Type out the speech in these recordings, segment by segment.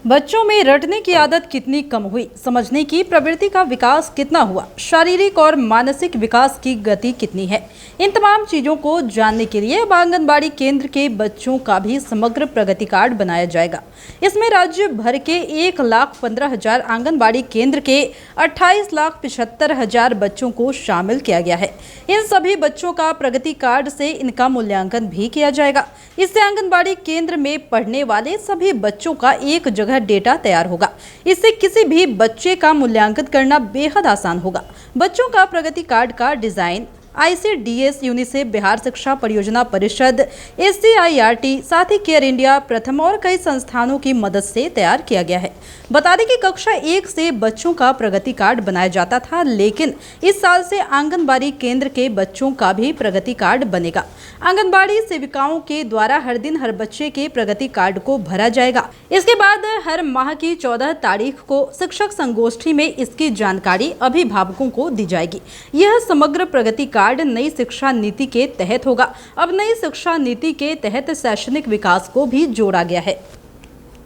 बच्चों में रटने की आदत कितनी कम हुई, समझने की प्रवृत्ति का विकास कितना हुआ, शारीरिक और मानसिक विकास की गति कितनी है। इन तमाम चीजों को जानने के लिए अब आंगनबाड़ी केंद्र के बच्चों का भी समग्र प्रगति कार्ड बनाया जाएगा। इसमें राज्य भर के 1,15,000 आंगनबाड़ी केंद्र के 28,75,000 बच्चों को शामिल किया गया है। इन सभी बच्चों का प्रगति कार्ड से इनका मूल्यांकन भी किया जाएगा। इससे आंगनबाड़ी केंद्र में पढ़ने वाले सभी बच्चों का एक जगह डेटा तैयार होगा। इससे किसी भी बच्चे का मूल्यांकन करना बेहद आसान होगा। बच्चों का प्रगति कार्ड का डिजाइन ICDS, यूनिसेफ, बिहार शिक्षा परियोजना परिषद, SCIRT, साथी केयर इंडिया, प्रथम और कई संस्थानों की मदद से तैयार किया गया है। बता दें कि कक्षा 1 से बच्चों का प्रगति कार्ड बनाया जाता था, लेकिन इस साल से आंगनबाड़ी केंद्र के बच्चों का भी प्रगति कार्ड बनेगा। आंगनबाड़ी सेविकाओं के द्वारा हर दिन हर बच्चे के प्रगति कार्ड को भरा जाएगा। इसके बाद हर माह की 14 तारीख को शिक्षक संगोष्ठी में इसकी जानकारी अभिभावकों को दी जाएगी। यह समग्र प्रगति कार्ड नई शिक्षा नीति के तहत होगा। अब नई शिक्षा नीति के तहत शैक्षणिक विकास को भी जोड़ा गया है।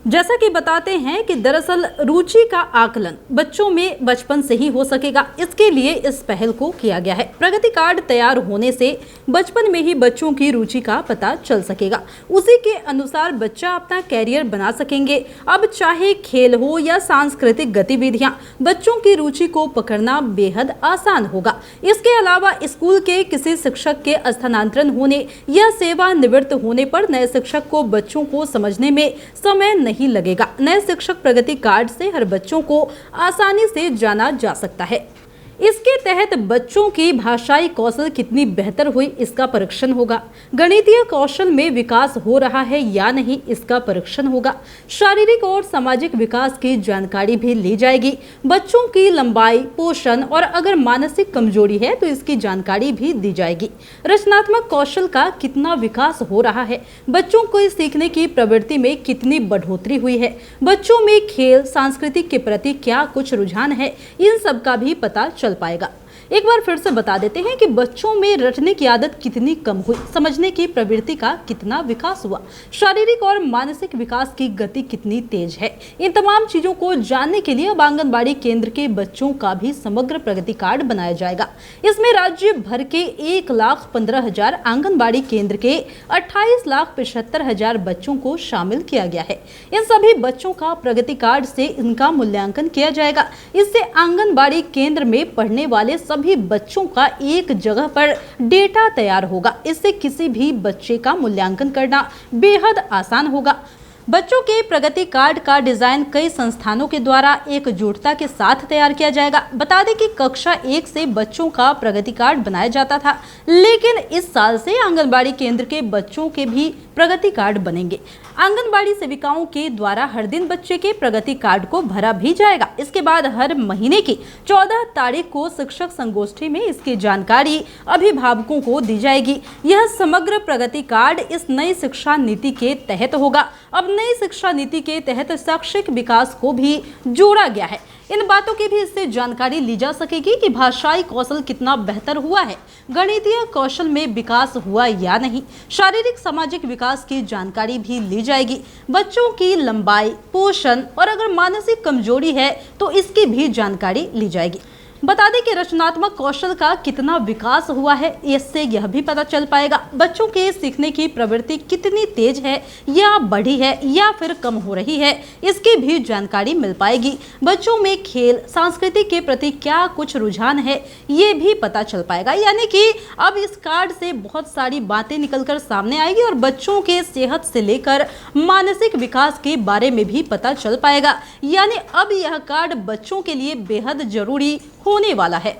जैसा कि बताते हैं कि दरअसल रुचि का आकलन बच्चों में बचपन से ही हो सकेगा। इसके लिए इस पहल को किया गया है। प्रगति कार्ड तैयार होने से बचपन में ही बच्चों की रुचि का पता चल सकेगा। उसी के अनुसार बच्चा अपना कैरियर बना सकेंगे। अब चाहे खेल हो या सांस्कृतिक गतिविधियां, बच्चों की रुचि को पकड़ना बेहद आसान होगा। इसके अलावा स्कूल के किसी शिक्षक के स्थानांतरण होने या सेवानिवृत्त होने पर नए शिक्षक को बच्चों को समझने में समय नहीं लगेगा। नए शिक्षक प्रगति कार्ड से हर बच्चों को आसानी से जाना जा सकता है। इसके तहत बच्चों की भाषाई कौशल कितनी बेहतर हुई, इसका परीक्षण होगा। गणितीय कौशल में विकास हो रहा है या नहीं, इसका परीक्षण होगा। शारीरिक और सामाजिक विकास की जानकारी भी ली जाएगी। बच्चों की लंबाई, पोषण और अगर मानसिक कमजोरी है तो इसकी जानकारी भी दी जाएगी। रचनात्मक कौशल का कितना विकास हो रहा है, बच्चों को सीखने की प्रवृत्ति में कितनी बढ़ोतरी हुई है, बच्चों में खेल, संस्कृति के प्रति क्या कुछ रुझान है, इन सब का भी पता चल पाएगा। एक बार फिर से बता देते हैं कि बच्चों में रटने की आदत कितनी कम हुई, समझने की प्रवृत्ति का कितना विकास हुआ, शारीरिक और मानसिक विकास की गति कितनी तेज है। इन तमाम चीजों को जानने के लिए अब आंगनबाड़ी केंद्र के बच्चों का भी समग्र प्रगति कार्ड बनाया जाएगा। इसमें राज्य भर के 1,15,000 आंगनबाड़ी केंद्र के 28,75,000 बच्चों को शामिल किया गया है। इन सभी बच्चों का प्रगति कार्ड से इनका मूल्यांकन किया जाएगा। इससे आंगनबाड़ी केंद्र में पढ़ने वाले सभी बच्चों का एक जगह पर डेटा तैयार होगा। इससे किसी भी बच्चे का मूल्यांकन करना बेहद आसान होगा। बच्चों के प्रगति कार्ड का डिजाइन कई संस्थानों के द्वारा एकजुटता के साथ तैयार किया जाएगा। बता दें कि कक्षा 1 से बच्चों का प्रगति कार्ड बनाया जाता था, लेकिन इस साल से आंगनबाड़ी केंद्र के बच्चों के भी प्रगति कार्ड बनेंगे। आंगनबाड़ी सेविकाओं के द्वारा हर दिन बच्चे के प्रगति कार्ड को भरा भी जाएगा। इसके बाद हर महीने की 14 तारीख को शिक्षक संगोष्ठी में इसकी जानकारी अभिभावकों को दी जाएगी। यह समग्र प्रगति कार्ड इस नई शिक्षा नीति के तहत होगा। अब नई शिक्षा नीति के तहत शैक्षिक विकास को भी जोड़ा गया है। इन बातों की भी इससे जानकारी ली जा सकेगी कि भाषाई कौशल कितना बेहतर हुआ है, गणितीय कौशल में विकास हुआ या नहीं, शारीरिक सामाजिक विकास की जानकारी भी ली जाएगी। बच्चों की लंबाई, पोषण और अगर मानसिक कमजोरी है तो इसकी भी जानकारी ली जाएगी। बता दें कि रचनात्मक कौशल का कितना विकास हुआ है, इससे यह भी पता चल पाएगा बच्चों के सीखने की प्रवृत्ति कितनी तेज है या बढ़ी है या फिर कम हो रही है, इसकी भी जानकारी मिल पाएगी। बच्चों में खेल, संस्कृति के प्रति क्या कुछ रुझान है, ये भी पता चल पाएगा। यानी कि अब इस कार्ड से बहुत सारी बातें निकलकर सामने आएगी और बच्चों के सेहत से लेकर मानसिक विकास के बारे में भी पता चल पाएगा। यानी अब यह कार्ड बच्चों के लिए बेहद जरूरी होने वाला है।